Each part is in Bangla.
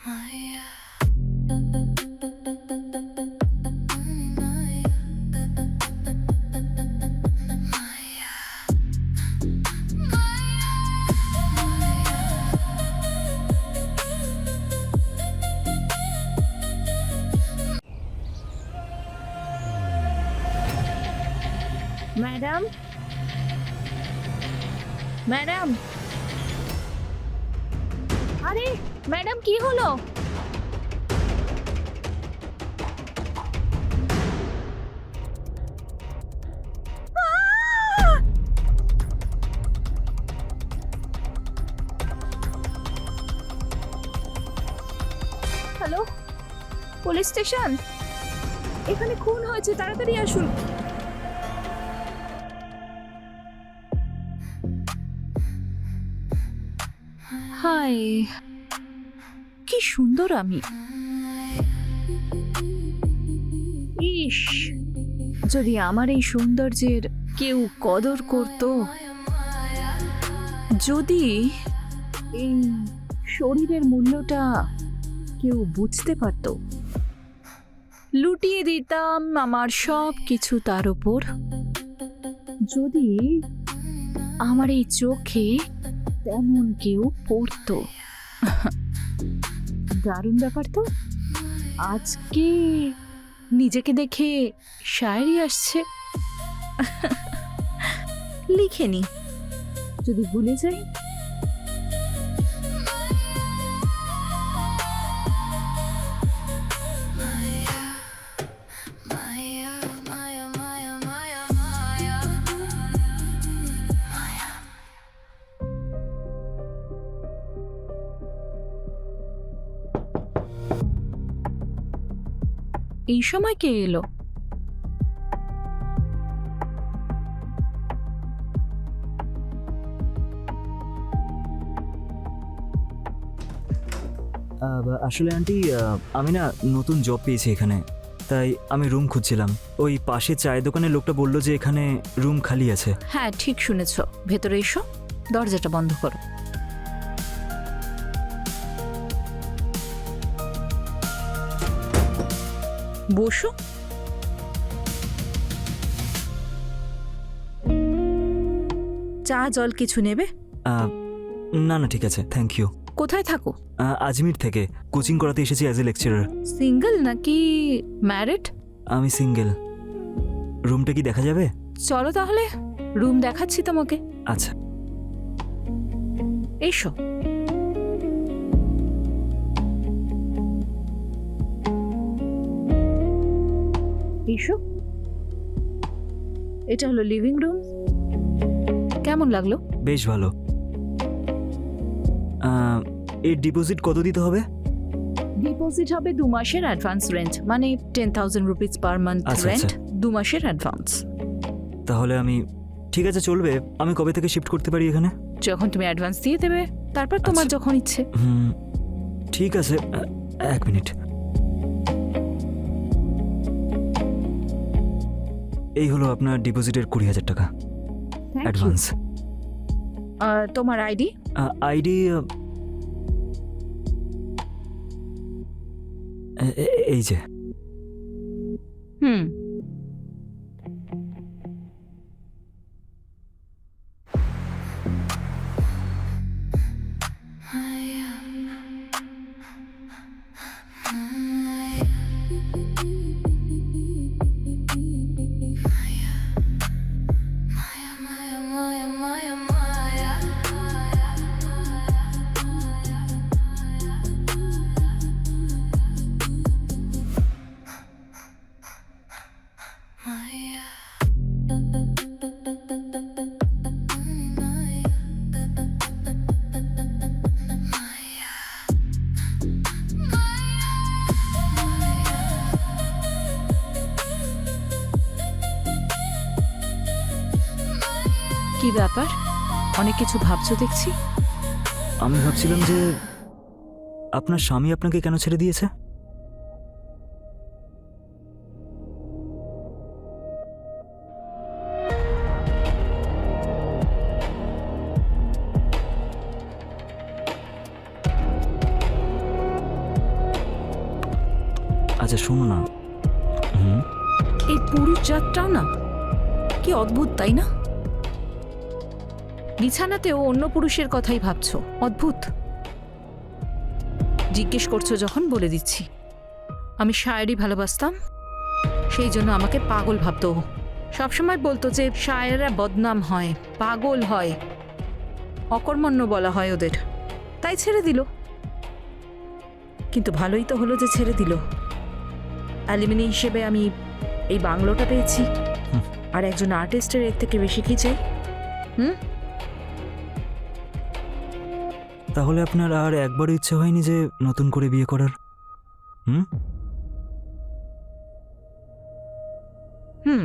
ম্যাডাম, ম্যাডাম, আরে ম্যাডাম কি হলো? হ্যালো, পুলিশ স্টেশন, এখানে খুন হয়েছে, তাড়াতাড়ি আসুন। হাই, কি সুন্দর আমি। ইস, যদি আমার এই সৌন্দর্যের কেউ কদর করত, যদি এই শরীরের মূল্যটা কেউ বুঝতে পারত, লুটিয়ে দিতাম আমার সব কিছু তার উপর। যদি আমার এই চোখে তেমন কেউ পড়তো। দারুণ ব্যাপার তো। আজকে নিজেকে দেখে শায়রি আসছে। লিখে নি, যদি ভুলে যাই। এই সময় কে এলো? আসলে আন্টি, আমি না নতুন জব পেয়েছি এখানে, তাই আমি রুম খুঁজছিলাম। ওই পাশে চায়ের দোকানের লোকটা বলল যে এখানে রুম খালি আছে। হ্যাঁ, ঠিক শুনেছ। ভেতরে এসো, দরজাটা বন্ধ করো। বসো। চা জল কিছু নেবে? না না, ঠিক আছে, থ্যাংক ইউ। কোথায় থাকো? আজমির থেকে কোচিং করাতে এসেছি অ্যাজ এ লেকচারার। সিঙ্গেল নাকি ম্যারিড? আমি সিঙ্গেল। রুমটা কি দেখা যাবে? চলো তাহলে, রুম দেখাচ্ছি তোমাকে। আচ্ছা। এসো। এসো। এটা হলো লিভিং রুম। কেমন লাগলো? বেশ ভালো। এর ডিপোজিট কত দিতে হবে? ডিপোজিট হবে 2 মাসের অ্যাডভান্স রেন্ট, মানে 10,000 রুপিস পার মান্থ আচ্ছা, রেন্ট। আচ্ছা। 2 মাসের অ্যাডভান্স। তাহলে ঠিক আছে, চলবে। আমি কবে থেকে শিফট করতে পারি এখানে? যখন তুমি অ্যাডভান্স দিয়ে দেবে, তারপর তোমার আচ্ছা। যখন ইচ্ছে। ঠিক আছে, 1 মিনিট। এই হলো আপনার ডিপোজিটের 20,000 টাকা অ্যাডভান্স। তোমার আইডি? আইডি এই যে। হুম। কি ব্যাপার, অনেক কিছু ভাবছো দেখছি। আমি ভাবছিলাম যে আপনার স্বামী আপনাকে কেন ছেড়ে দিয়েছে? আচ্ছা শোনো না। হুম। এই পুরুষ জাতটাও না কি অদ্ভুত, তাই না? বিছানাতেও অন্য পুরুষের কথাই ভাবছো, অদ্ভুত। জিজ্ঞেস করছো যখন বলে দিচ্ছি, আমি শায়েরি ভালোবাসতাম, সেই জন্য আমাকে পাগল ভাবতো। সবসময় বলতো যে শায়েররা বদনাম হয়, পাগল হয়, অকর্মণ্য বলা হয় ওদের, তাই ছেড়ে দিল। কিন্তু ভালোই তো হলো যে ছেড়ে দিল। অ্যালুমিনি হিসেবে আমি এই বাংলোটা পেয়েছি, আর একজন আর্টিস্টের এর থেকে বেশি কি চাই? হুম। তাহলে আপনার আর একবারও ইচ্ছে হয়নি যে নতুন করে বিয়ে করার? হুম। হুম,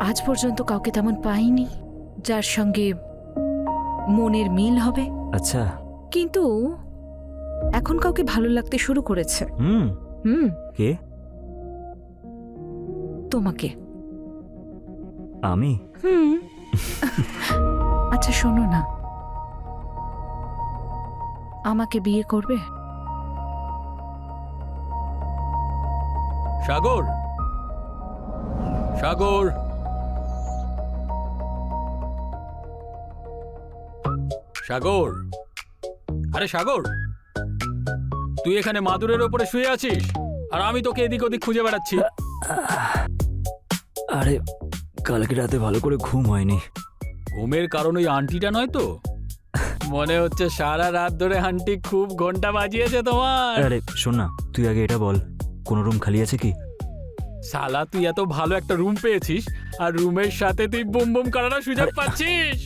আজ পর্যন্ত কাউকে তেমন পাইনি যার সঙ্গে মনের মিল হবে। আচ্ছা। কিন্তু এখন কাউকে ভালো লাগতে শুরু করেছে। হুম। হুম, কে? তোমাকে। আমি? হুম। আচ্ছা শোনো না, আমাকে বিয়ে করবে? সাগর, সাগর, সাগর, আরে সাগর, তুই এখানে মাদুরের ওপরে শুয়ে আছিস আর আমি তোকে এদিক ওদিক খুঁজে বেড়াচ্ছি। আরে কালকে রাতে ভালো করে ঘুম হয়নি। ঘুমের কারণ ওই আন্টিটা নয় তো? মনে হচ্ছে সারা রাত ধরে আন্টি খুব ঘন্টা বাজিয়েছে তোমার। আরে শোন না, তুই আগে এটা বল, কোনো রুম খালি আছে কি? শালা, তুই এত ভালো একটা রুম পেয়েছিস আর রুমের সাথে তুই বুম বুম করার সুযোগ পাচ্ছিস।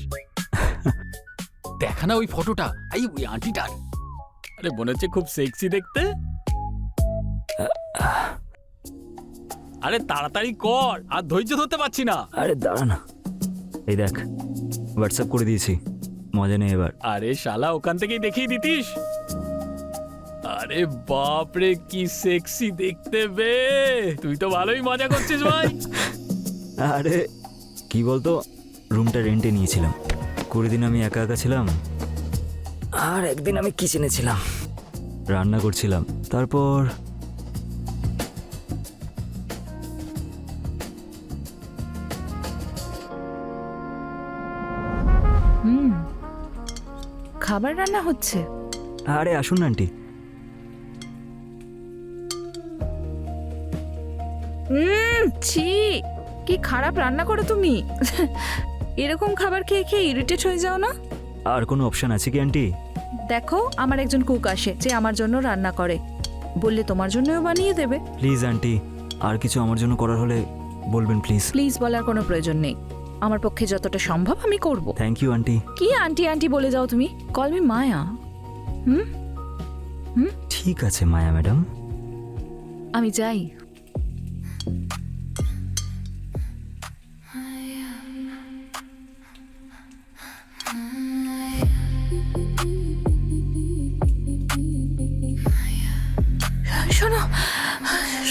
দেখা না ওই ফটোটা, ওই আন্টিটার। আরে মনে হচ্ছে খুব সেক্সি দেখতে। আরে তাড়াতাড়ি কর, আর ধৈর্য ধরতে পারছি না। আরে দাঁড়া না, এই দেখ হোয়াটসঅ্যাপ করে দিয়েছি, মজা নেই এবার। আরে শালা, ওখান থেকেই দেখিয়ে দিতিস। আরে বাপ রে, কি সেক্সি দেখতে বে। তুই তো ভালোই মজা করছিস ভাই। আরে কি বলতো, রুমটা রেন্টে নিয়েছিলাম, 20 দিন আমি একা একা ছিলাম, আর একদিন আমি কিচেনে ছিলাম, রান্না করছিলাম। তারপর হুম, খাবার রান্না হচ্ছে। আরে আসুন না আন্টি। ছি, কি খারাপ রান্না করো তুমি। এরকম খাবার খেয়ে খেয়ে ইরিটেট হয়ে যাও না? আর কোনো অপশন আছে কি আন্টি? দেখো, আমার একজন কুক আসে যে আমার জন্য রান্না করে, বললে তোমার জন্যও বানিয়ে দেবে। প্লিজ আন্টি, আর কিছু আমার জন্য করার হলে বলবেন প্লিজ। প্লিজ বলার কোনো প্রয়োজন নেই, আমার পক্ষে যতটা সম্ভব আমি করব। Thank you aunty. কি আন্টি আন্টি বলে যাও তুমি? কল মি মায়া। হুম, ঠিক আছে মায়া ম্যাডাম। আমি যাই। শোনো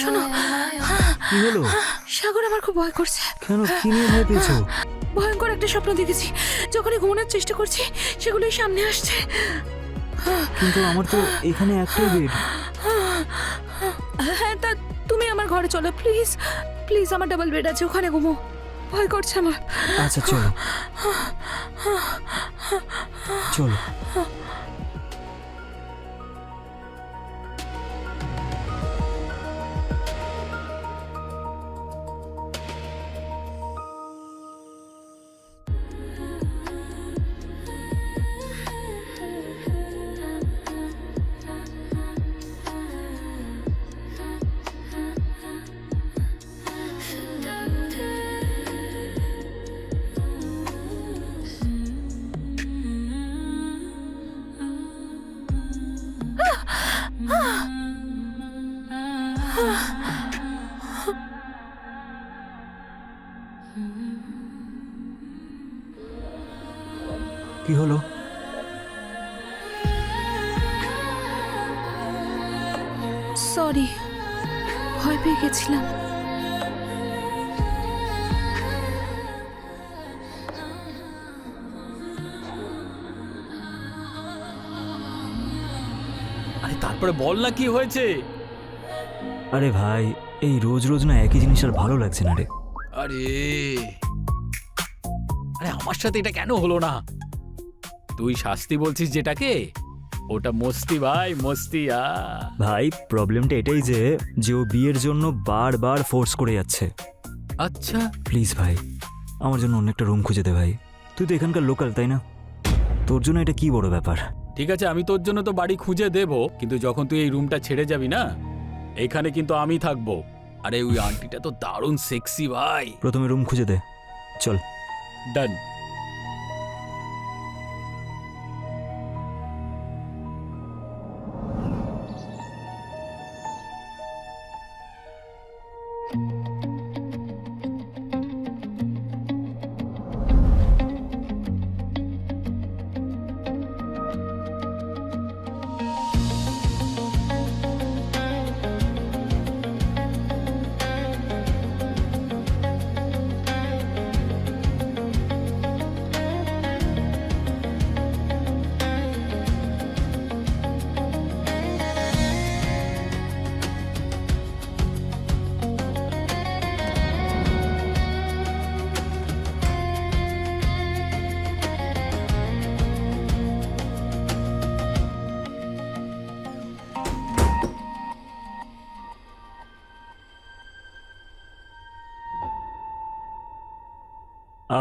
শোনো, কি হলো? সাগর, আমার খুব ভয় করছে। কেন, কি নিয়ে ভয় পেয়েছো? ভয়ঙ্কর একটা স্বপ্ন দেখেছি, যখনই ঘুমানোর চেষ্টা করছি সেগুলোই সামনে আসছে। কিন্তু আমার তো এখানে একটাই বেড। হ্যাঁ, তা তুমি আমার ঘরে চলো প্লিজ। প্লিজ, আমার ডাবল বেড আছে, ওখানে ঘুমো। ভয় করছে আমার। আচ্ছা চলো চলো। কি হলো? সরি, ভয় পেয়ে গেছিলাম। আরে তারপরে বল না কি হয়েছে। আরে ভাই, এই রোজ রোজ না একই জিনিস আর ভালো লাগছে না রে। আরে আরে আমার সাথে এটা কেন হলো না? তুই শাস্তি বলছিস যেটাকে, ওটা মস্তি ভাই, মস্তি। ভাই প্রবলেমটা এটাই যে ও বিয়ের জন্য বারবার ফোর্স করে যাচ্ছে। আচ্ছা প্লিজ ভাই, আমার জন্য অন্য একটা রুম খুঁজে দে ভাই। তুই তো এখানকার লোকাল, তাই না? তোর জন্য এটা কি বড় ব্যাপার? ঠিক আছে, আমি তোর জন্য তো বাড়ি খুঁজে দেব, কিন্তু যখন তুই এই রুমটা ছেড়ে যাবি না, এইখানে কিন্তু আমি থাকবো। আরে ওই আন্টিটা তো দারুণ সেক্সি ভাই। প্রথমে রুম খুঁজে দে, চল। ডান।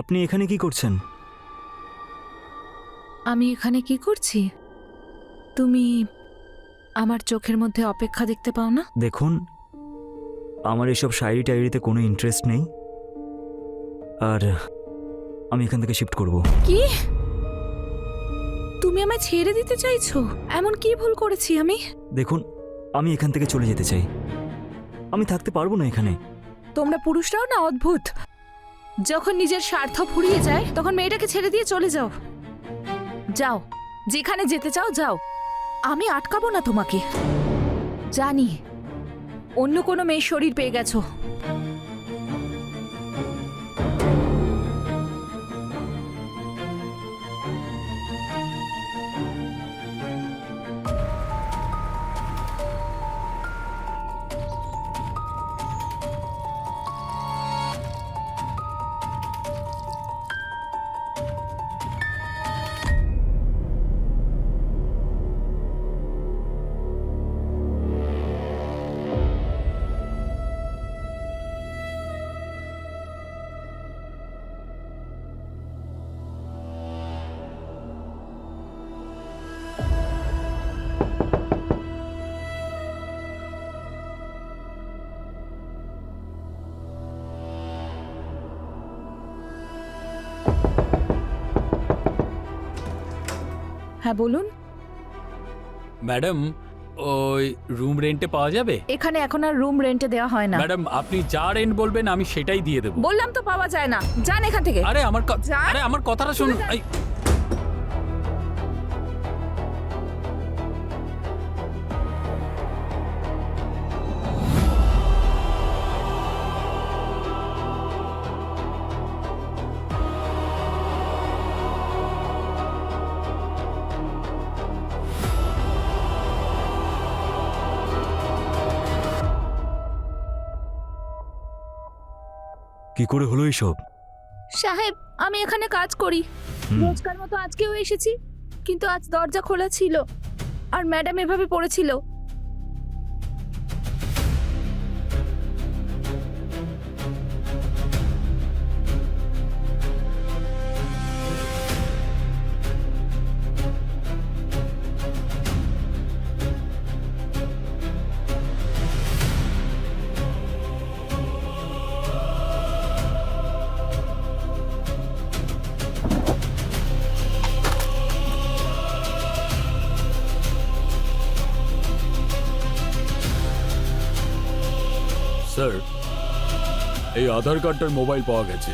আপনি এখানে কি করছেন? আমি এখানে কি করছি? তুমি আমার চোখের মধ্যে অপেক্ষা দেখতে পাও না? দেখুন, আমার এসব শায়রি টায়রিতে কোনো ইন্টারেস্ট নেই, আর আমি এখান থেকে শিফট করব। কি? তুমি আমায় ছেড়ে দিতে চাইছো? এমন কি ভুল করেছি আমি? দেখুন, আমি এখান থেকে চলে যেতে চাই। আমি থাকতে পারবো না এখানে। তোমরা পুরুষরাও না অদ্ভুত। যখন নিজের স্বার্থ ফুরিয়ে যায় তখন মেয়েটাকে ছেড়ে দিয়ে চলে যাও। যাও, যেখানে যেতে চাও যাও, আমি আটকাবো না তোমাকে। জানি অন্য কোনো মেয়ের শরীর পেয়ে গেছো। হ্যাঁ বলুন। ম্যাডাম, ওই রুম রেন্টে পাওয়া যাবে? এখানে এখন আর রুম রেন্টে দেওয়া হয় না। ম্যাডাম, আপনি যা রেন্ট বলবেন আমি সেটাই দিয়ে দেবো। বললাম তো পাওয়া যায় না। যান এখান থেকে। আরে যান। আরে আমার কথাটা শুনুন। এই, কি করে হলো এইসব? সাহেব, আমি এখানে কাজ করি। রোজকার মতো আজকেও এসেছি, কিন্তু আজ দরজা খোলা ছিল আর ম্যাডাম এভাবে পড়েছিল। স্যার, এই আধার কার্ডটার মোবাইল পাওয়া গেছে।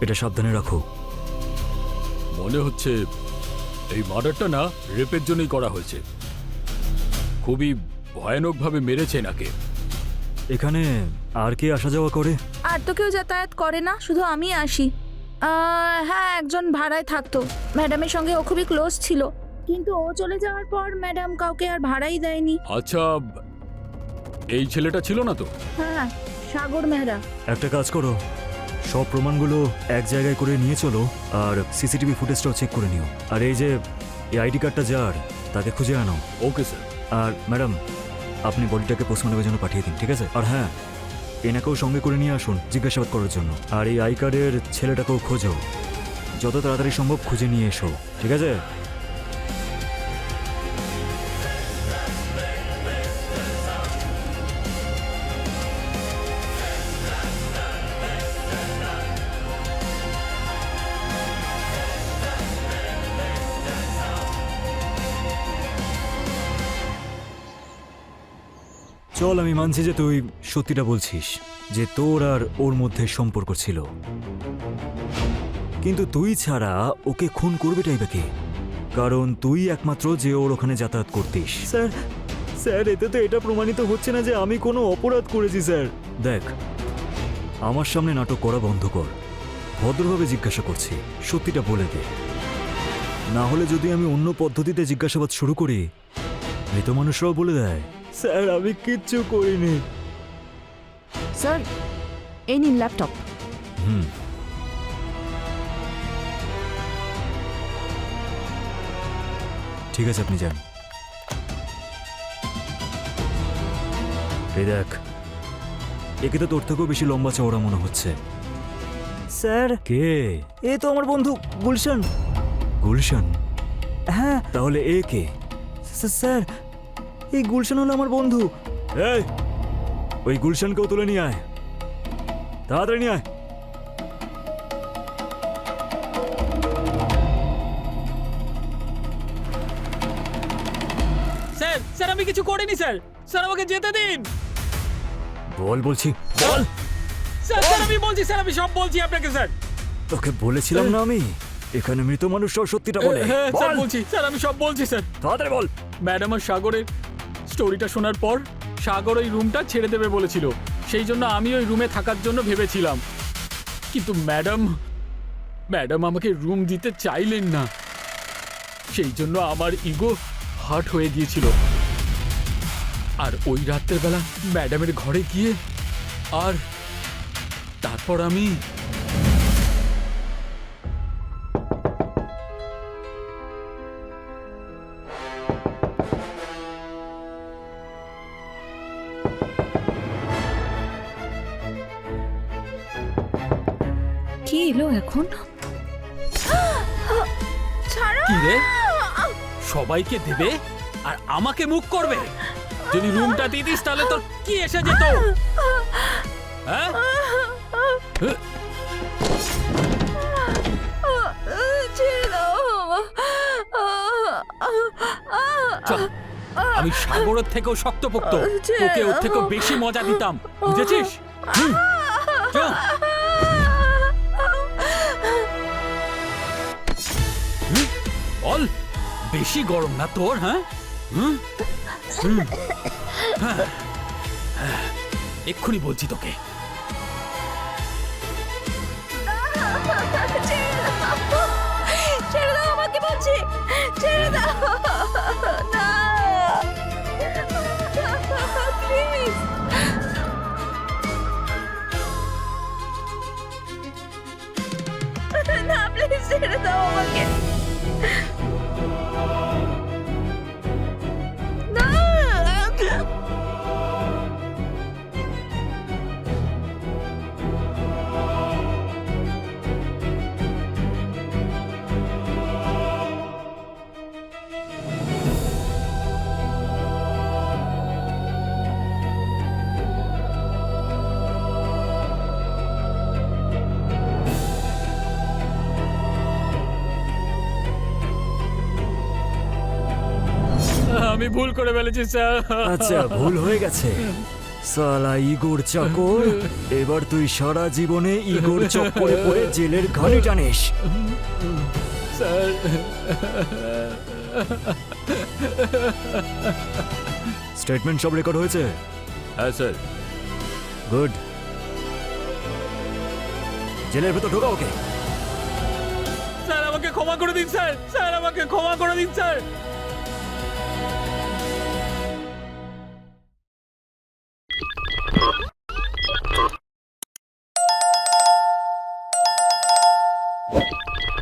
এটা সাবধানে রাখো। মনে হচ্ছে এই মার্ডারটা না রেপের জন্যই করা হয়েছে। খুবই ভয়ানকভাবে মেরেছে নাকে। এখানে আর কে আসা যাওয়া করে? আর তো কেউ যাতায়াত করে না, শুধু আমি আসি। হ্যাঁ, একজন ভাড়ায় থাকতো, ম্যাডামের সঙ্গে ও খুবই ক্লোজ ছিল, কিন্তু ও চলে যাওয়ার পর ম্যাডাম কাউকে আর ভাড়াই দেয়নি। আচ্ছা, এই ছেলেটা ছিল না তো? হ্যাঁ, সাগর মেহরা। একটা কাজ করো, সব প্রমাণগুলো এক জায়গায় করে নিয়ে চলো, আর সিসিটিভি ফুটেজটাও চেক করে নিও। আর এই যে এই আইডি কার্ডটা যার, তাকে খুঁজে আনো। Okay sir. আর ম্যাডাম, আপনি বডিটাকে পোস্টমর্টমের জন্য পাঠিয়ে দিন, ঠিক আছে? আর হ্যাঁ, এনাকেও সঙ্গে করে নিয়ে আসুন জিজ্ঞাসাবাদ করার জন্য। আর এই আই কার্ডের ছেলেটাকেও খোঁজো, যত তাড়াতাড়ি সম্ভব খুঁজে নিয়ে এসো, ঠিক আছে? চল, আমি মানছি যে তুই সত্যিটা বলছিস, যে তোর আর ওর মধ্যে সম্পর্ক ছিল, কিন্তু তুই ছাড়া ওকে খুন করবেটাই বা কে? কারণ তুই একমাত্র যে ওর ওখানে যাতায়াত করতিস। স্যার, স্যার, এতে তো এটা প্রমাণিত হচ্ছে না যে আমি কোনো অপরাধ করেছি স্যার। দেখ, আমার সামনে নাটক করা বন্ধ কর, ভদ্রভাবে জিজ্ঞাসা করছি, সত্যিটা বলে দে। না হলে যদি আমি অন্য পদ্ধতিতে জিজ্ঞাসাবাদ শুরু করি, মৃত মানুষরাও বলে দেয় স্যার আমি কিচ্ছু করিনি। স্যার, এই নিন ল্যাপটপ। হুম, ঠিক আছে, আপনি যান। এই দেখ, একে তো তোর থেকেও বেশি লম্বা চওড়া মনে হচ্ছে। স্যার, কে? এ তো আমার বন্ধু গুলশান। গুলশান? হ্যাঁ। তাহলে এ কে? স্যার, এই গুলশান হলো আমার বন্ধু। এই, ওই গুলশানকেও তুলে নিয়ে আয়, তাড়াতাড়ি নিয়ে আয়। স্যার, স্যার আমি কিছু করিনি স্যার। স্যার আমাকে যেতে দিন। বল বলছি, বল। স্যার, স্যার আমি বলছি স্যার, আমি সব বলছি আপনাকে স্যার। তোকে বলেছিলাম না আমি, এখানে মৃত মানুষরাও সত্যিটা বলে। হ্যাঁ স্যার, বল, বলছি স্যার, আমি সব বলছি স্যার। তাড়াতাড়ি বল। ম্যাডাম আর সাগরের স্টোরিটা শোনার পর সাগর ওই রুমটা ছেড়ে দেবে বলেছিল, সেই জন্য আমি ওই রুমে থাকার জন্য ভেবেছিলাম, কিন্তু ম্যাডাম আমাকে রুম দিতে চাইলেন না, সেই জন্য আমার ইগো হার্ট হয়ে গিয়েছিল। আর ওই রাত্রের বেলা ম্যাডামের ঘরে গিয়ে আর তারপর আমি কি এলো এখন? ছাড়ো! কি রে, সবাইকে দেবে আর আমাকে মুখ করবে? যদি রুমটা দিয়ে দিস তাহলে তোর কি এসে যেত? হ্যাঁ? ছেড়ে দাও। চল, আমি সাগরের থেকেও শক্তপোক্ত, তোকে ওর থেকেও বেশি মজা দিতাম, বুঝেছিস? চল। বল, বেশি গরম না তোর? হ্যাঁ, এক্ষুনি বলছি তোকে। ছেড়ে দাও আমাকে বলছি, ছেড়ে দাও না, প্লিজ। না, প্লিজ ছেড়ে দাও আমাকে। না। আমি ভুল করে ফেলেছি স্যার। আচ্ছা, ভুল হয়ে গেছে। সালা ইগোর চাকর, এবার তুই সারা জীবনে ইগোর চক্করে পড়ে জেলের ঘানি টানিস। স্যার, স্টেটমেন্ট সব রেকর্ড হয়েছে? হ্যাঁ স্যার। গুড। জেলের ভেতর ঢোকা ওকে। স্যার আমাকে ক্ষমা করে দিন স্যার, স্যার আমাকে ক্ষমা করে দিন স্যার।